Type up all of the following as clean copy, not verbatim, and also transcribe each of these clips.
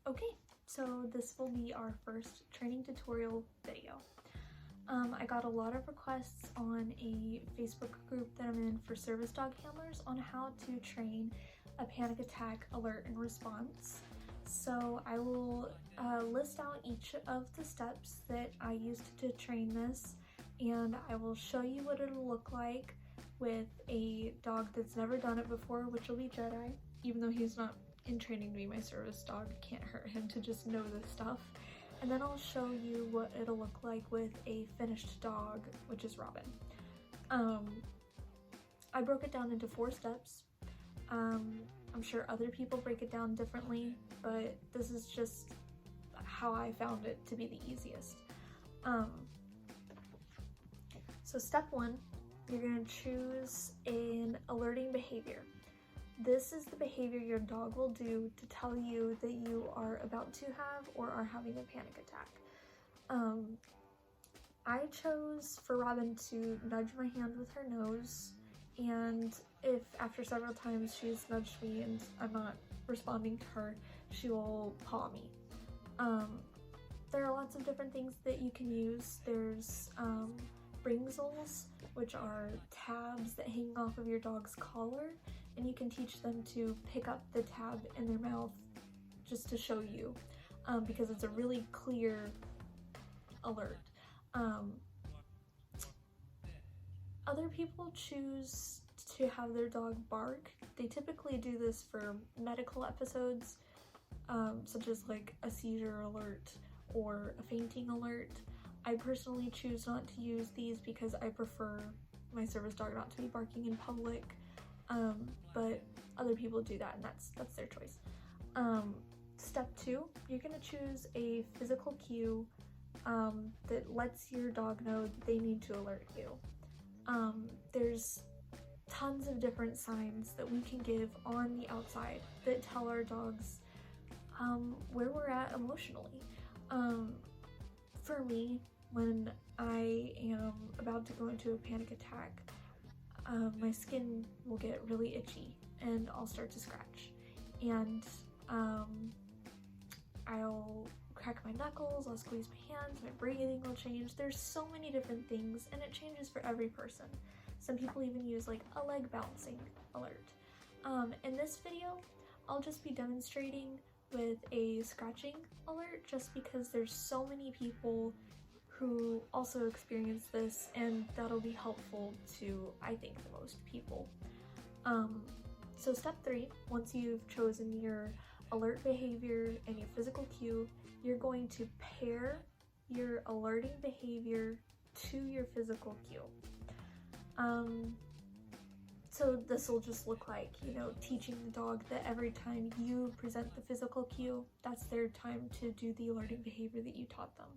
Okay, so this will be our first training tutorial video. I got a lot of requests on a Facebook group that I'm in for service dog handlers on how to train a panic attack alert and response. So I will list out each of the steps that I used to train this, and I will show you what it'll look like with a dog that's never done it before, which will be Jedi, even though he's not in training to be my service dog. It can't hurt him to just know this stuff. And then I'll show you what it'll look like with a finished dog, which is Robin. I broke it down into 4 steps. I'm sure other people break it down differently, but this is just how I found it to be the easiest. So step 1, you're going to choose an alerting behavior. This is the behavior your dog will do to tell you that you are about to have or are having a panic attack. I chose for Robin to nudge my hand with her nose, and if after several times she's nudged me and I'm not responding to her, she will paw me. There are lots of different things that you can use. There's Bringzels, which are tabs that hang off of your dog's collar, and you can teach them to pick up the tab in their mouth just to show you, because it's a really clear alert. Other people choose to have their dog bark. They typically do this for medical episodes, such as like a seizure alert or a fainting alert. I personally choose not to use these because I prefer my service dog not to be barking in public, but other people do that, and that's their choice. Step 2, you're going to choose a physical cue that lets your dog know that they need to alert you. There's tons of different signs that we can give on the outside that tell our dogs where we're at emotionally. For me, when I am about to go into a panic attack, my skin will get really itchy and I'll start to scratch, and I'll crack my knuckles, I'll squeeze my hands, my breathing will change. There's so many different things, and it changes for every person. Some people even use like a leg bouncing alert. In this video, I'll just be demonstrating with a scratching alert just because there's so many people who also experience this, and that'll be helpful to, I think, the most people. So step 3, once you've chosen your alert behavior and your physical cue, you're going to pair your alerting behavior to your physical cue. So this will just look like, teaching the dog that every time you present the physical cue, that's their time to do the alerting behavior that you taught them.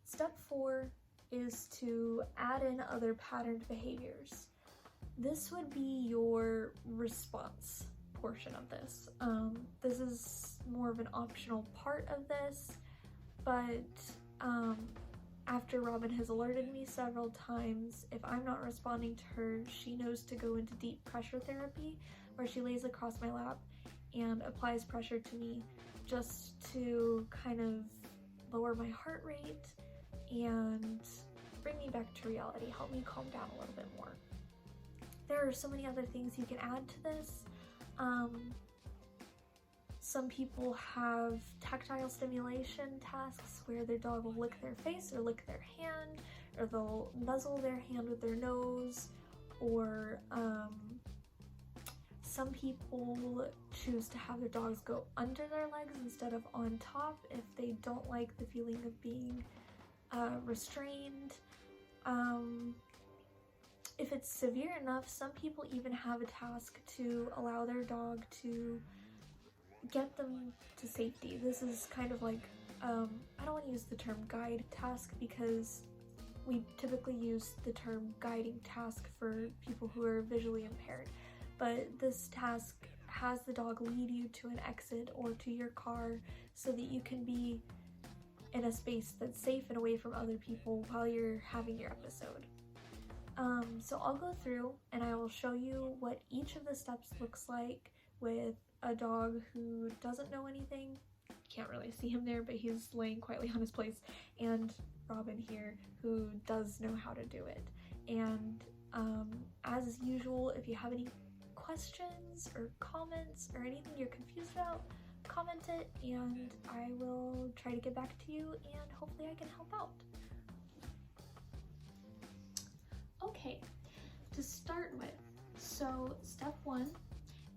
Step 4 is to add in other patterned behaviors. This would be your response portion of this. This is more of an optional part of this, but after Robin has alerted me several times, if I'm not responding to her, she knows to go into deep pressure therapy, where she lays across my lap and applies pressure to me just to kind of lower my heart rate and bring me back to reality, help me calm down a little bit more. There are so many other things you can add to this. Some people have tactile stimulation tasks where their dog will lick their face or lick their hand, or they'll nuzzle their hand with their nose, or some people choose to have their dogs go under their legs instead of on top if they don't like the feeling of being restrained. If it's severe enough, some people even have a task to allow their dog to get them to safety. This is kind of like, I don't want to use the term guide task because we typically use the term guiding task for people who are visually impaired, but this task has the dog lead you to an exit or to your car so that you can be in a space that's safe and away from other people while you're having your episode. So I'll go through and I will show you what each of the steps looks like with a dog who doesn't know anything. You can't really see him there, but he's laying quietly on his place, and Robin here, who does know how to do it. And as usual, if you have any questions or comments or anything you're confused about, comment it and I will try to get back to you, and hopefully I can help out. Okay, to start with, so step 1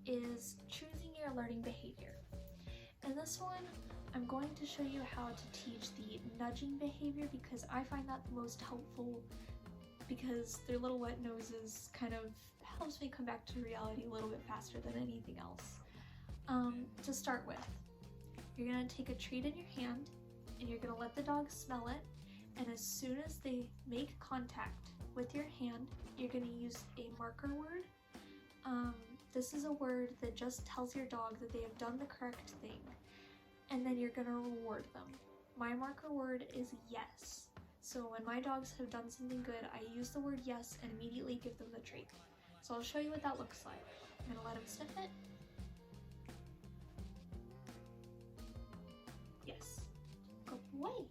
is choosing your learning behavior. In this one, I'm going to show you how to teach the nudging behavior because I find that the most helpful, because their little wet noses kind of helps me come back to reality a little bit faster than anything else. To start with, you're going to take a treat in your hand and you're going to let the dog smell it, and as soon as they make contact with your hand, you're going to use a marker word. This is a word that just tells your dog that they have done the correct thing, and then you're going to reward them. My marker word is yes. So when my dogs have done something good, I use the word yes and immediately give them the treat. So I'll show you what that looks like. I'm going to let him sniff it. Yes. Good boy.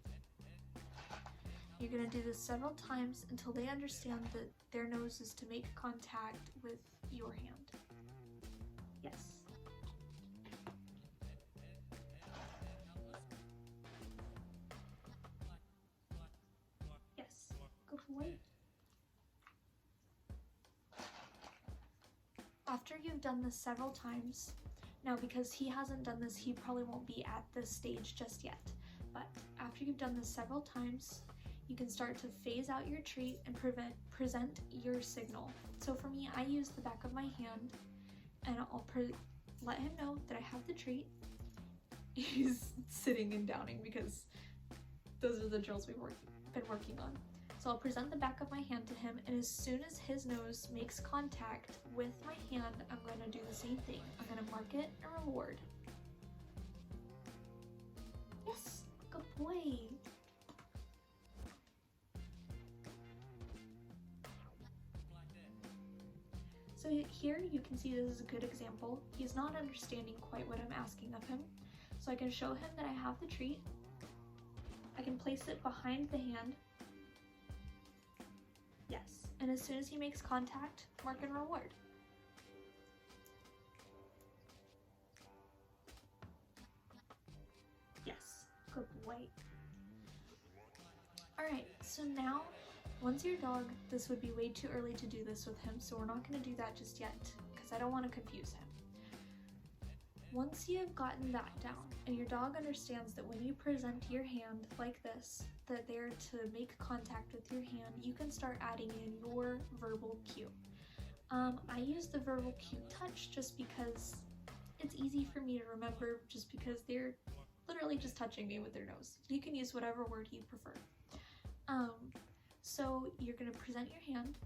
You're going to do this several times until they understand that their nose is to make contact with your hand. Yes. Yes. Good boy. After you've done this several times, now because he hasn't done this, he probably won't be at this stage just yet, but after you've done this several times, you can start to phase out your treat and present your signal. So for me, I use the back of my hand and I'll let him know that I have the treat. He's sitting and downing because those are the drills we've been working on. So I'll present the back of my hand to him, and as soon as his nose makes contact with my hand, I'm going to do the same thing. I'm going to mark it and reward. Yes, good boy. So here you can see this is a good example. He's not understanding quite what I'm asking of him. So I can show him that I have the treat. I can place it behind the hand. Yes, and as soon as he makes contact, mark and reward. Yes, good boy. Alright, so now, once your dog, this would be way too early to do this with him, so we're not going to do that just yet, because I don't want to confuse him. Once you've gotten that down, and your dog understands that when you present your hand like this, that they're to make contact with your hand, you can start adding in your verbal cue. I use the verbal cue touch just because it's easy for me to remember, just because they're literally just touching me with their nose. You can use whatever word you prefer. So you're going to present your hand,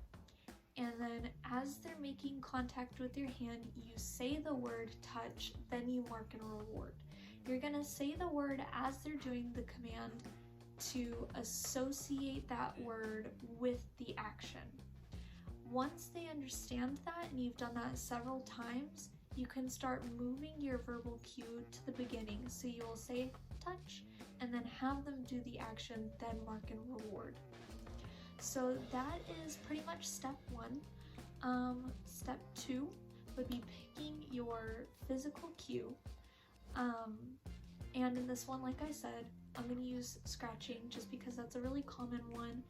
and then as they're making contact with your hand, you say the word touch, then you mark and reward. You're going to say the word as they're doing the command to associate that word with the action. Once they understand that, and you've done that several times, you can start moving your verbal cue to the beginning. So you will say touch, and then have them do the action, then mark and reward. So that is pretty much step 1. Step 2 would be picking your physical cue. And in this one, like I said, I'm going to use scratching just because that's a really common one.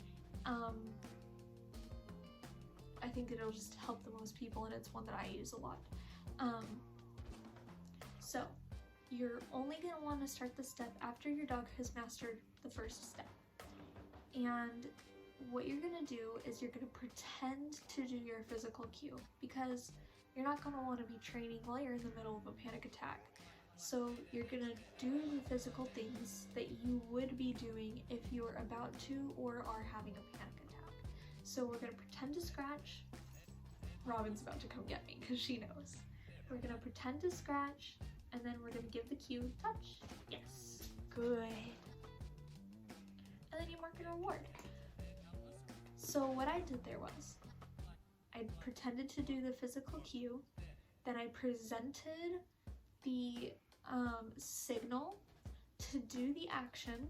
I think it'll just help the most people, and it's one that I use a lot. So you're only going to want to start the step after your dog has mastered the first step. And what you're going to do is you're going to pretend to do your physical cue, because you're not going to want to be training while you're in the middle of a panic attack. So you're going to do the physical things that you would be doing if you're about to or are having a panic attack. So we're going to pretend to scratch. Robin's about to come get me because she knows. We're going to pretend to scratch, and then we're going to give the cue touch. Yes, good. And then you mark and reward. So what I did there was, I pretended to do the physical cue, then I presented the signal to do the action,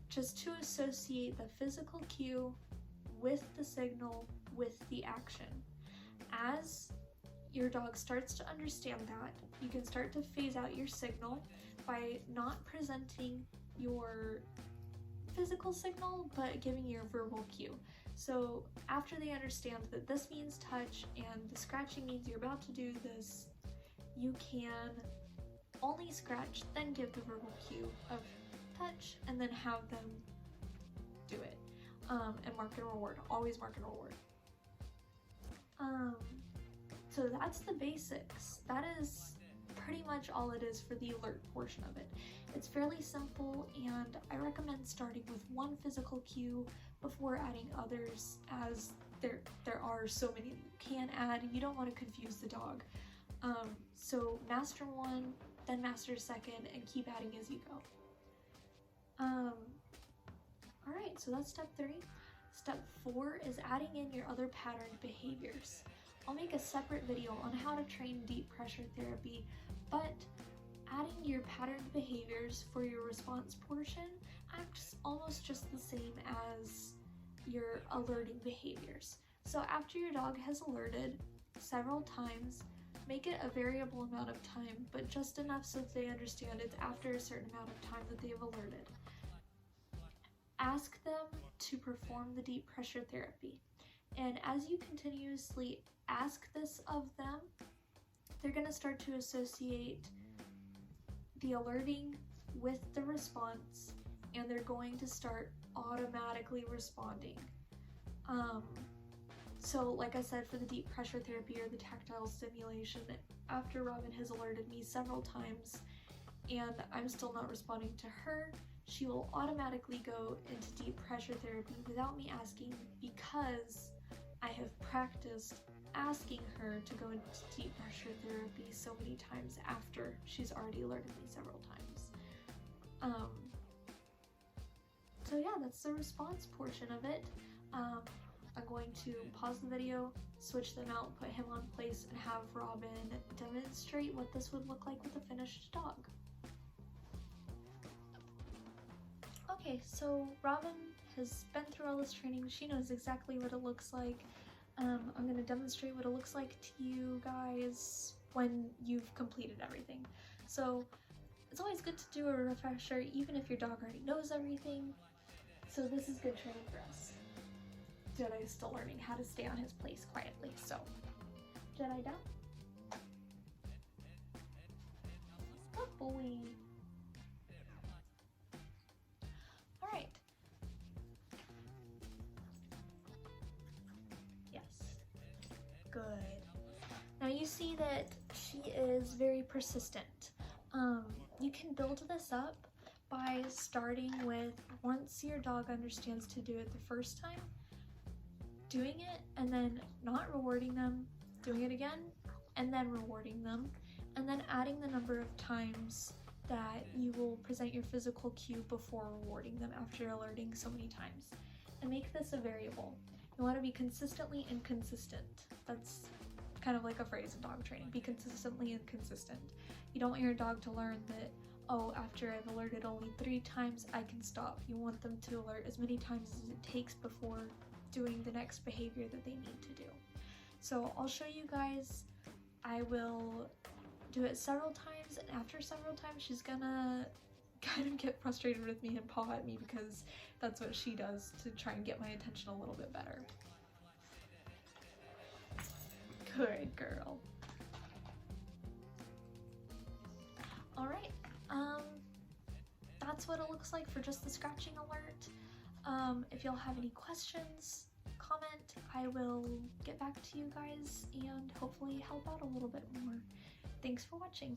just to associate the physical cue with the signal with the action. As your dog starts to understand that, you can start to phase out your signal by not presenting your physical signal but giving your verbal cue. So after they understand that this means touch and the scratching means you're about to do this, you can only scratch, then give the verbal cue of touch, and then have them do it. And mark and reward. Always mark and reward. So that's the basics. That is pretty much all it is for the alert portion of it. It's fairly simple, and I recommend starting with one physical cue before adding others, as there are so many you can add. You don't want to confuse the dog. So master one, then master second, and keep adding as you go. Alright, so that's step 3. Step 4 is adding in your other patterned behaviors. I'll make a separate video on how to train deep pressure therapy, but adding your patterned behaviors for your response portion acts almost just the same as your alerting behaviors. So after your dog has alerted several times, make it a variable amount of time, but just enough so that they understand it's after a certain amount of time that they have alerted. Ask them to perform the deep pressure therapy. And as you continuously ask this of them, they're going to start to associate the alerting with the response, and they're going to start automatically responding. So like I said, for the deep pressure therapy or the tactile stimulation, after Robin has alerted me several times and I'm still not responding to her, she will automatically go into deep pressure therapy without me asking, because I have practiced asking her to go into deep pressure therapy so many times after she's already alerted me several times. So yeah, that's the response portion of it. I'm going to pause the video, switch them out, put him on place, and have Robin demonstrate what this would look like with a finished dog. Okay, so Robin has been through all this training. She knows exactly what it looks like. I'm going to demonstrate what it looks like to you guys when you've completed everything. So it's always good to do a refresher, even if your dog already knows everything. So this is good training for us. Jedi's still learning how to stay on his place quietly, so Jedi down. Good boy. Alright. Yes. Good. Now you see that she is very persistent. You can build this up by starting with, once your dog understands to do it the first time, doing it and then not rewarding them, doing it again, and then rewarding them, and then adding the number of times that you will present your physical cue before rewarding them after alerting so many times. And make this a variable. You want to be consistently inconsistent. That's kind of like a phrase in dog training. Be consistently inconsistent. You don't want your dog to learn that, oh, after I've alerted only 3 times, I can stop. You want them to alert as many times as it takes before doing the next behavior that they need to do. So I'll show you guys. I will do it several times, and after several times she's gonna kind of get frustrated with me and paw at me, because that's what she does to try and get my attention a little bit better. Good girl. Alright, that's what it looks like for just the scratching alert. If y'all have any questions, comment. I will get back to you guys and hopefully help out a little bit more. Thanks for watching.